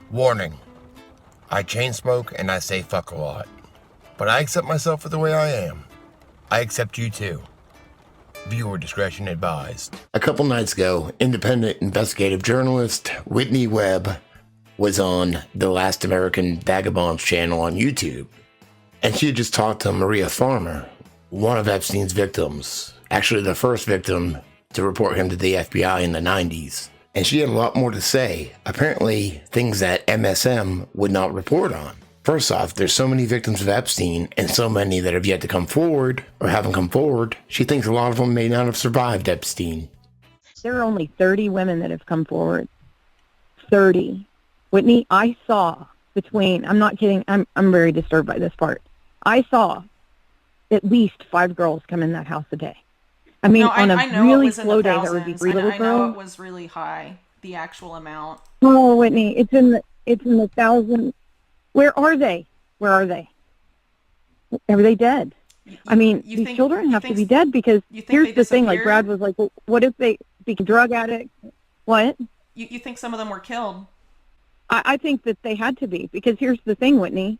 Warning, I chain smoke and I say fuck a lot. But I accept myself for the way I am. I accept you too. Viewer discretion advised. A couple nights ago, independent investigative journalist Whitney Webb was on the Last American Vagabonds channel on YouTube. And she had just talked to Maria Farmer, one of Epstein's victims. Actually, the first victim to report him to the FBI in the 90s. And she had a lot more to say. Apparently, things that MSM would not report on. First off, there's so many victims of Epstein and so many that have yet to come forward or haven't come forward. She thinks a lot of them may not have survived Epstein. There are only 30 women that have come forward. 30. Whitney, I saw between, I'm not kidding, I'm very disturbed by this part. I saw at least 5 girls come in that house a day. I mean, on a really slow day, there would be 3 little girls. I know it was really high, the actual amount. Oh, Whitney, it's in the thousands. Where are they? Where are they? Are they dead? I mean, these children have to be dead because here's the thing, like Brad was like, well, what if they become drug addicts? What? You think some of them were killed? I think that they had to be, because here's the thing, Whitney.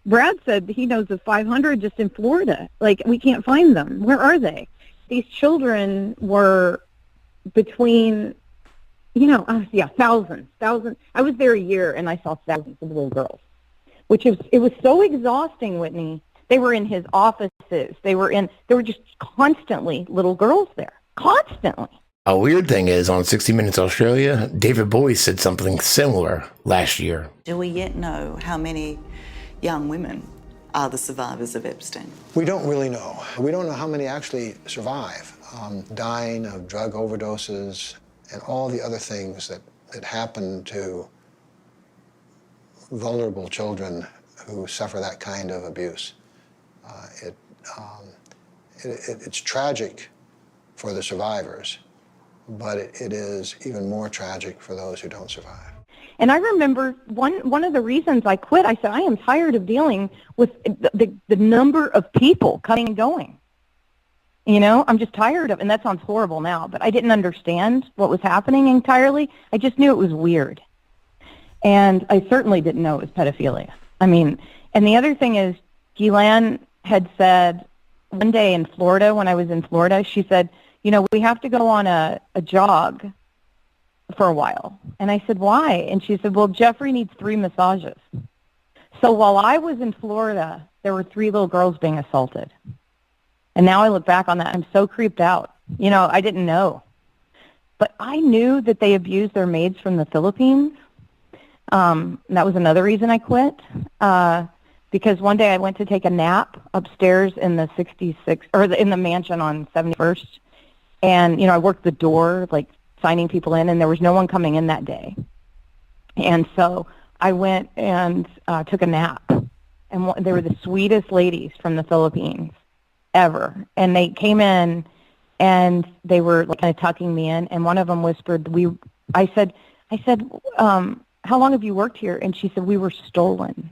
Brad said he knows of 500 just in Florida. Like, we can't find them. Where are they? These children were between, thousands. I was there a year, and I saw thousands of little girls, it was so exhausting, Whitney. They were in his offices. There were just constantly little girls there. Constantly. A weird thing is, on 60 Minutes Australia, David Bowie said something similar last year. Do we yet know how many young women are the survivors of Epstein? We don't really know. We don't know how many actually survive, dying of drug overdoses and all the other things that happen to vulnerable children who suffer that kind of abuse. It's tragic for the survivors, but it is even more tragic for those who don't survive. And I remember one of the reasons I quit, I said, I am tired of dealing with the number of people coming and going. I'm just tired of, and that sounds horrible now, but I didn't understand what was happening entirely. I just knew it was weird. And I certainly didn't know it was pedophilia. I mean, and the other thing is, Ghislaine had said one day in Florida, when I was in Florida, she said, we have to go on a jog for a while. And I said, why? And she said, well, Jeffrey needs 3 massages. So while I was in Florida, there were 3 little girls being assaulted. And now I look back on that, I'm so creeped out. I didn't know. But I knew that they abused their maids from the Philippines. That was another reason I quit. Because one day I went to take a nap upstairs in the 66, or in the mansion on 71st. And, I worked the door, like signing people in, and there was no one coming in that day. And so I went and took a nap. And they were the sweetest ladies from the Philippines ever. And they came in, and they were like kind of tucking me in. And one of them whispered, I said, how long have you worked here? And she said, we were stolen.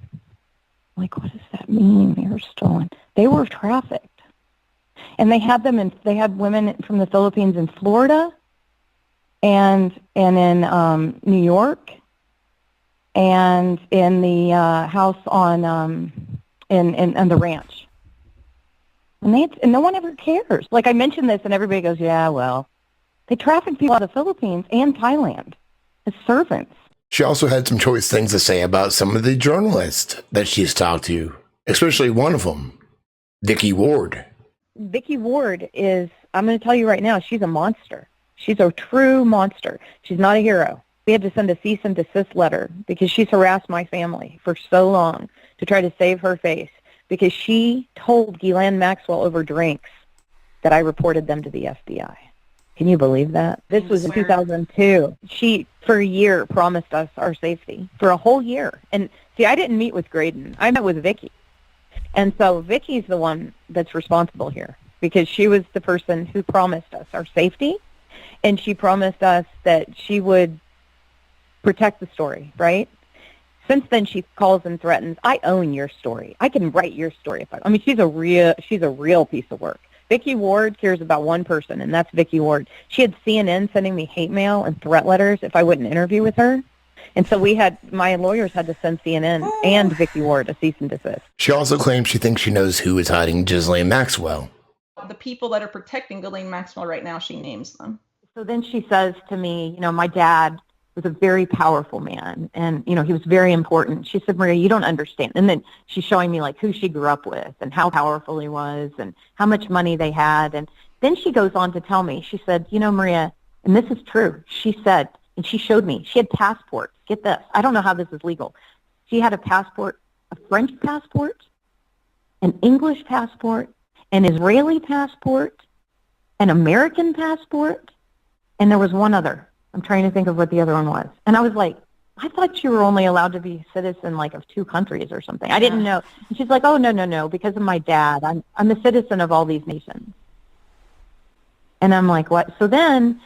I'm like, what does that mean? They were stolen. They were trafficked. And they had women from the Philippines in Florida and in New York and in the house on the ranch. And no one ever cares. Like, I mentioned this and everybody goes, yeah, well, they traffic people out of the Philippines and Thailand as servants. She also had some choice things to say about some of the journalists that she's talked to, especially one of them, Vicky Ward. Vicky Ward is, I'm going to tell you right now, she's a monster. She's a true monster. She's not a hero. We had to send a cease and desist letter because she's harassed my family for so long to try to save her face, because she told Ghislaine Maxwell over drinks that I reported them to the FBI. Can you believe that? This was in 2002. She, for a year, promised us our safety. For a whole year. And, see, I didn't meet with Graydon. I met with Vicky. And so Vicky's the one that's responsible here, because she was the person who promised us our safety, and she promised us that she would protect the story, right? Since then, she calls and threatens, I own your story. I can write your story. She's a real piece of work. Vicky Ward cares about one person, and that's Vicky Ward. She had CNN sending me hate mail and threat letters if I wouldn't interview with her. And so my lawyers had to send CNN and Vicky Ward a cease and desist. She also claims she thinks she knows who is hiding Ghislaine Maxwell. The people that are protecting Ghislaine Maxwell right now, she names them. So then she says to me, my dad was a very powerful man, and, he was very important. She said, Maria, you don't understand. And then she's showing me, who she grew up with and how powerful he was and how much money they had. And then she goes on to tell me, she said, Maria, and this is true, she said, and she showed me, she had passports. Get this. I don't know how this is legal. She had a passport, a French passport, an English passport, an Israeli passport, an American passport, and there was one other. I'm trying to think of what the other one was. And I was like, I thought you were only allowed to be a citizen, of 2 countries or something. I didn't know. And she's like, oh, no, because of my dad. I'm a citizen of all these nations. And I'm like, what? So then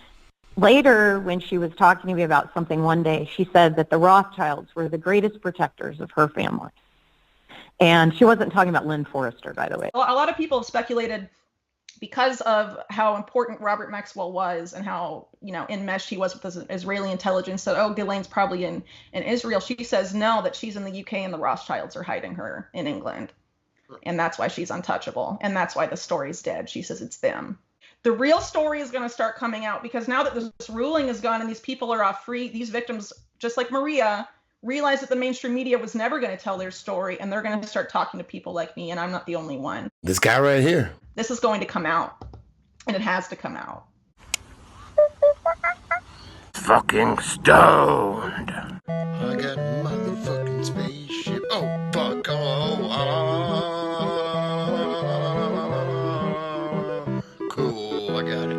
later, when she was talking to me about something one day, she said that the Rothschilds were the greatest protectors of her family. And she wasn't talking about Lynn Forrester, by the way. A lot of people have speculated, because of how important Robert Maxwell was and how, enmeshed he was with the Israeli intelligence, that, Ghislaine's probably in Israel. She says no, that she's in the UK and the Rothschilds are hiding her in England. And that's why she's untouchable. And that's why the story's dead. She says it's them. The real story is going to start coming out, because now that this ruling is gone and these people are off free, these victims, just like Maria, realize that the mainstream media was never going to tell their story, and they're going to start talking to people like me, and I'm not the only one. This guy right here. This is going to come out, and it has to come out. Fucking stoned. I got motherfucking spaceship. Oh, fuck. Cool, I got it.